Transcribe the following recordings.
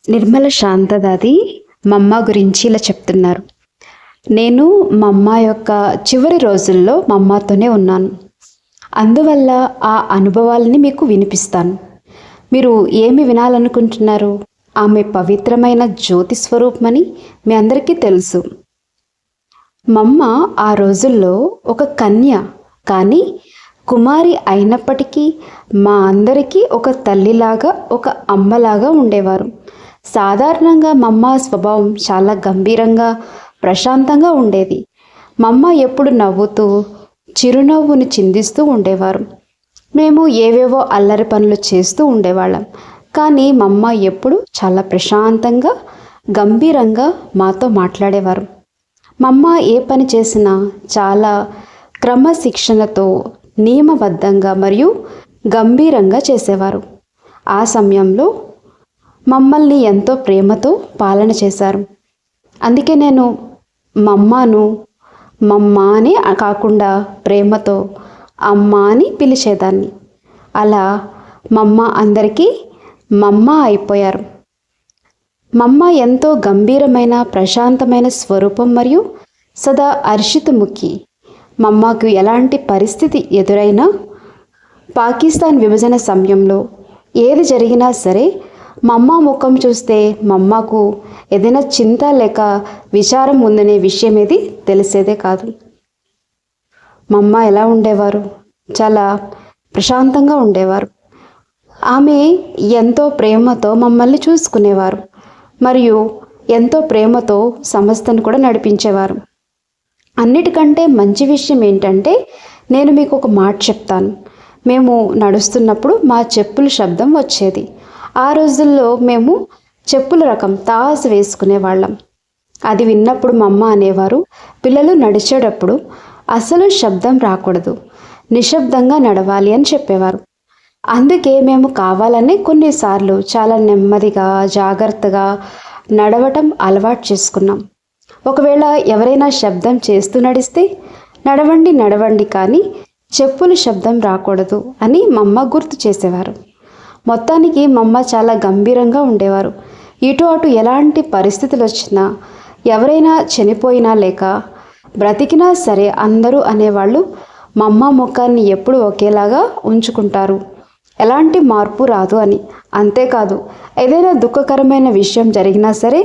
నిర్మల శాంతదాది మమ్మ గురించి ఇలా చెప్తున్నారు. నేను మమ్మ యొక్క చివరి రోజుల్లో మమ్మతోనే ఉన్నాను. అందువల్ల ఆ అనుభవాలని మీకు వినిపిస్తాను. మీరు ఏమి వినాలనుకుంటున్నారు? ఆమె పవిత్రమైన జ్యోతి స్వరూపమని మీ అందరికీ తెలుసు. మమ్మ ఆ రోజుల్లో ఒక కన్య, కానీ కుమారి అయినప్పటికీ మా అందరికీ ఒక తల్లిలాగా, ఒక అమ్మలాగా ఉండేవారు. సాధారణంగా మమ్మ స్వభావం చాలా గంభీరంగా, ప్రశాంతంగా ఉండేది. మమ్మ ఎప్పుడు నవ్వుతూ, చిరునవ్వుని చిందిస్తూ ఉండేవారు. మేము ఏవేవో అల్లరి పనులు చేస్తూ ఉండేవాళ్ళం. కానీ మమ్మ ఎప్పుడు చాలా ప్రశాంతంగా, గంభీరంగా మాతో మాట్లాడేవారు. మమ్మ ఏ పని చేసినా చాలా క్రమశిక్షణతో, నియమబద్ధంగా మరియు గంభీరంగా చేసేవారు. ఆ సమయంలో మమ్మల్ని ఎంతో ప్రేమతో పాలన చేశారు. అందుకే నేను మమ్మను మమ్మ అని కాకుండా ప్రేమతో అమ్మ అని పిలిచేదాన్ని. అలా మమ్మ అందరికీ మమ్మ అయిపోయారు. మమ్మ ఎంతో గంభీరమైన, ప్రశాంతమైన స్వరూపం మరియు సదా హర్షితముఖి. మమ్మకు ఎలాంటి పరిస్థితి ఎదురైనా, పాకిస్తాన్ విభజన సమయంలో ఏది జరిగినా సరే మమ్మ ముఖం చూస్తే మమ్మకు ఏదైనా చింత లేక విచారం ఉందనే విషయం ఏది తెలిసేదే కాదు. మమ్మ ఎలా ఉండేవారు? చాలా ప్రశాంతంగా ఉండేవారు. ఆమె ఎంతో ప్రేమతో మమ్మల్ని చూసుకునేవారు మరియు ఎంతో ప్రేమతో సంస్థను కూడా నడిపించేవారు. అన్నిటికంటే మంచి విషయం ఏంటంటే, నేను మీకు ఒక మాట చెప్తాను. మేము నడుస్తున్నప్పుడు మా చెప్పుల శబ్దం వచ్చేది. ఆ రోజుల్లో మేము చెప్పుల రకం తాస్ వేసుకునేవాళ్ళం. అది విన్నప్పుడు మమ్మ అనేవారు, పిల్లలు నడిచేటప్పుడు అసలు శబ్దం రాకూడదు, నిశ్శబ్దంగా నడవాలి అని చెప్పేవారు. అందుకే మేము కావాలని కొన్నిసార్లు చాలా నెమ్మదిగా, జాగ్రత్తగా నడవటం అలవాటు చేసుకున్నాం. ఒకవేళ ఎవరైనా శబ్దం చేస్తూ నడిస్తే నడవండి నడవండి, కానీ చెప్పుల శబ్దం రాకూడదు అని మమ్మ గుర్తు చేసేవారు. మొత్తానికి మమ్మ చాలా గంభీరంగా ఉండేవారు. ఇటు అటు ఎలాంటి పరిస్థితులు వచ్చినా, ఎవరైనా చనిపోయినా లేక బ్రతికినా సరే అందరూ అనేవాళ్ళు మమ్మ ముఖాన్ని ఎప్పుడు ఒకేలాగా ఉంచుకుంటారు, ఎలాంటి మార్పు రాదు అని. అంతేకాదు, ఏదైనా దుఃఖకరమైన విషయం జరిగినా సరే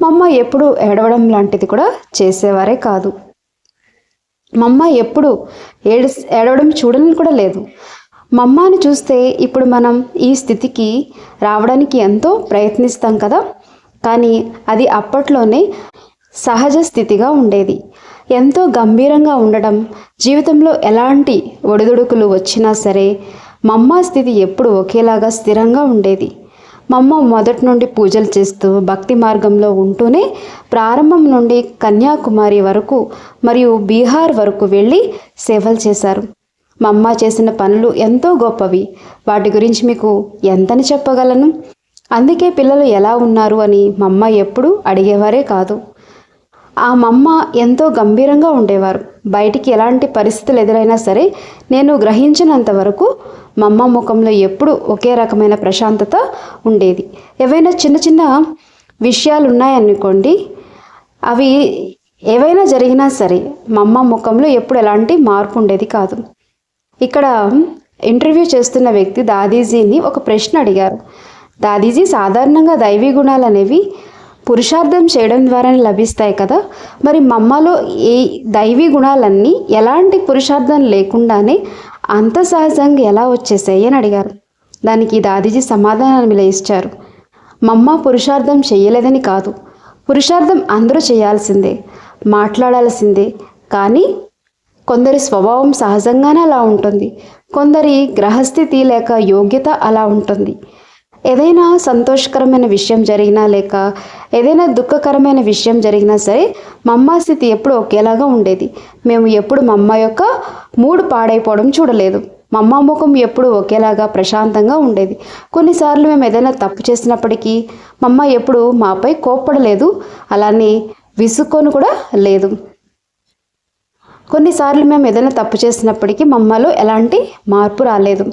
మమ్మ ఎప్పుడు ఏడవడం లాంటిది కూడా చేసేవారే కాదు. మమ్మ ఎప్పుడు ఏడవడం చూడని కూడా లేదు. మమ్మని చూస్తే ఇప్పుడు మనం ఈ స్థితికి రావడానికి ఎంతో ప్రయత్నిస్తాం కదా, కానీ అది అప్పట్లోనే సహజ స్థితిగా ఉండేది. ఎంతో గంభీరంగా ఉండడం, జీవితంలో ఎలాంటి ఒడిదుడుకులు వచ్చినా సరే మమ్మ స్థితి ఎప్పుడు ఒకేలాగా స్థిరంగా ఉండేది. మమ్మ మొదటి నుండి పూజలు చేస్తూ భక్తి మార్గంలో ఉంటూనే ప్రారంభం నుండి కన్యాకుమారి వరకు మరియు బీహార్ వరకు వెళ్ళి సేవలు చేశారు. మమ్మ చేసిన పనులు ఎంతో గొప్పవి. వాటి గురించి మీకు ఎంతని చెప్పగలను. అందుకే పిల్లలు ఎలా ఉన్నారు అని మమ్మ ఎప్పుడూ అడిగేవారే కాదు. ఆ మమ్మ ఎంతో గంభీరంగా ఉండేవారు. బయటికి ఎలాంటి పరిస్థితులు ఎదురైనా సరే నేను గ్రహించినంత వరకు మమ్మ ముఖంలో ఎప్పుడు ఒకే రకమైన ప్రశాంతత ఉండేది. ఏవైనా చిన్న చిన్న విషయాలు ఉన్నాయనుకోండి, అవి ఏవైనా జరిగినా సరే మమ్మ ముఖంలో ఎప్పుడు ఎలాంటి మార్పు ఉండేది కాదు. ఇక్కడ ఇంటర్వ్యూ చేస్తున్న వ్యక్తి దాదీజీని ఒక ప్రశ్న అడిగారు. దాదీజీ, సాధారణంగా దైవీ గుణాలు అనేవి పురుషార్థం చేయడం ద్వారానే లభిస్తాయి కదా, మరి మమ్మలో ఈ దైవీ గుణాలన్నీ ఎలాంటి పురుషార్థం లేకుండానే అంత సహజంగా ఎలా వచ్చేసాయి అని అడిగారు. దానికి దాదీజీ సమాధానాన్ని ఇలా ఇచ్చారు. మమ్మ పురుషార్థం చేయలేదని కాదు, పురుషార్థం అందరూ చేయాల్సిందే, మాట్లాడాల్సిందే. కానీ కొందరి స్వభావం సహజంగానే అలా ఉంటుంది, కొందరి గ్రహస్థితి లేక యోగ్యత అలా ఉంటుంది. ఏదైనా సంతోషకరమైన విషయం జరిగినా లేక ఏదైనా దుఃఖకరమైన విషయం జరిగినా సరే మమ్మ స్థితి ఎప్పుడు ఒకేలాగా ఉండేది. మేము ఎప్పుడు మమ్మ యొక్క మూడు పాడైపోవడం చూడలేదు. మమ్మ ముఖం ఎప్పుడు ఒకేలాగా ప్రశాంతంగా ఉండేది. కొన్నిసార్లు మేము ఏదైనా తప్పు చేసినప్పటికీ మమ్మ ఎప్పుడు మాపై కోప్పడలేదు, అలానే విసుక్కొని కూడా లేదు. కొన్నిసార్లు మేము ఏదైనా తప్పు చేసినప్పటికీ మమ్మలో ఎలాంటి మార్పు రాలేదు.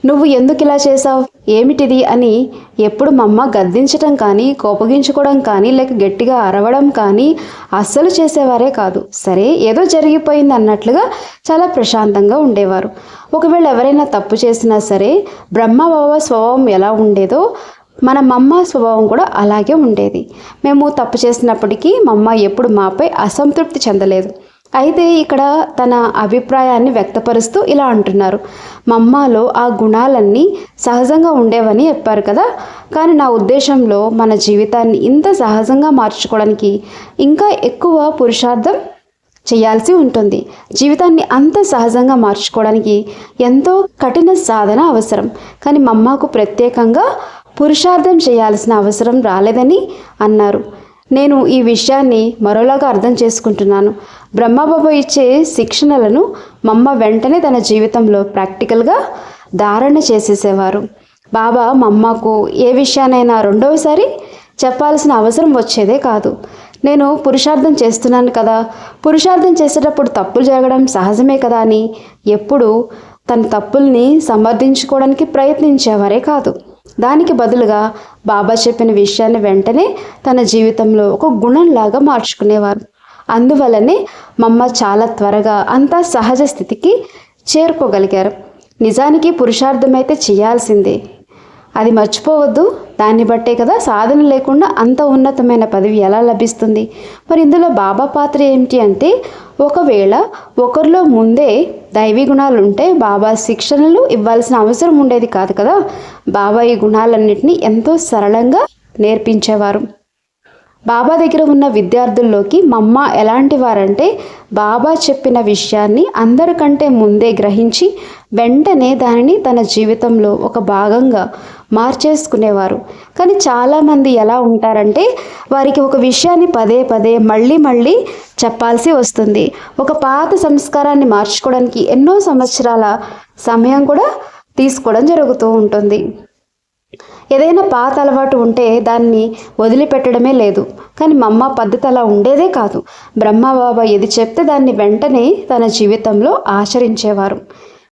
నువ్వు ఎందుకు ఇలా చేసావు, ఏమిటిది అని ఎప్పుడు మా అమ్మ గద్దించడం కానీ, కోపగించుకోవడం కానీ, లేక గట్టిగా అరవడం కానీ అస్సలు చేసేవారే కాదు. సరే ఏదో జరిగిపోయింది అన్నట్లుగా చాలా ప్రశాంతంగా ఉండేవారు. ఒకవేళ ఎవరైనా తప్పు చేసినా సరే బ్రహ్మబాబా స్వభావం ఎలా ఉండేదో మన మమ్మ స్వభావం కూడా అలాగే ఉండేది. మేము తప్పు చేసినప్పటికీ మా అమ్మ ఎప్పుడు మాపై అసంతృప్తి చెందలేదు. అయితే ఇక్కడ తన అభిప్రాయాన్ని వ్యక్తపరుస్తూ ఇలా అంటున్నారు, మా అమ్మలో ఆ గుణాలన్నీ సహజంగా ఉండేవని చెప్పారు కదా, కానీ నా ఉద్దేశంలో మన జీవితాన్ని ఇంత సహజంగా మార్చుకోవడానికి ఇంకా ఎక్కువ పురుషార్థం చేయాల్సి ఉంటుంది. జీవితాన్ని అంత సహజంగా మార్చుకోవడానికి ఎంతో కఠిన సాధన అవసరం. కానీ మా అమ్మకు ప్రత్యేకంగా పురుషార్థం చేయాల్సిన అవసరం రాలేదని అన్నారు. నేను ఈ విషయాన్ని మరోలాగా అర్థం చేసుకుంటున్నాను. బ్రహ్మబాబా ఇచ్చే శిక్షణలను మా అమ్మ వెంటనే తన జీవితంలో ప్రాక్టికల్గా ధారణ చేసేసేవారు. బాబా మా అమ్మకు ఏ విషయానైనా రెండవసారి చెప్పాల్సిన అవసరం వచ్చేదే కాదు. నేను పురుషార్థం చేస్తున్నాను కదా, పురుషార్థం చేసేటప్పుడు తప్పులు జరగడం సహజమే కదా అని ఎప్పుడు తన తప్పుల్ని సమర్థించుకోవడానికి ప్రయత్నించేవారే కాదు. దానికి బదులుగా బాబా చెప్పిన విషయాన్ని వెంటనే తన జీవితంలో ఒక గుణంలాగా మార్చుకునేవారు. అందువల్లనే మా అమ్మ చాలా త్వరగా అంతా సహజ స్థితికి చేరుకోగలిగారు. నిజానికి పురుషార్థమైతే చేయాల్సిందే, అది మర్చిపోవద్దు. దాన్ని బట్టే కదా సాధన లేకుండా అంత ఉన్నతమైన పదవి ఎలా లభిస్తుంది. మరి ఇందులో బాబా పాత్ర ఏమిటి అంటే, ఒకవేళ ఒకరిలో ముందే దైవీ గుణాలు ఉంటే బాబా శిక్షణలు ఇవ్వాల్సిన అవసరం ఉండేది కాదు కదా. బాబా ఈ గుణాలన్నింటినీ ఎంతో సరళంగా నేర్పించేవారు. బాబా దగ్గర ఉన్న విద్యార్థుల్లోకి మా అమ్మ ఎలాంటి వారంటే, బాబా చెప్పిన విషయాన్ని అందరికంటే ముందే గ్రహించి వెంటనే దానిని తన జీవితంలో ఒక భాగంగా మార్చేసుకునేవారు. కానీ చాలామంది ఎలా ఉంటారంటే, వారికి ఒక విషయాన్ని పదే పదే మళ్ళీ చెప్పాల్సి వస్తుంది. ఒక పాత సంస్కారాన్ని మార్చుకోవడానికి ఎన్నో సంవత్సరాల సమయం కూడా తీసుకోవడం జరుగుతూ ఉంటుంది. ఏదైనా పాత అలవాటు ఉంటే దాన్ని వదిలిపెట్టడమే లేదు. కానీ మా అమ్మ పద్ధతి అలా ఉండేదే కాదు. బ్రహ్మబాబా ఏది చెప్తే దాన్ని వెంటనే తన జీవితంలో ఆచరించేవారు.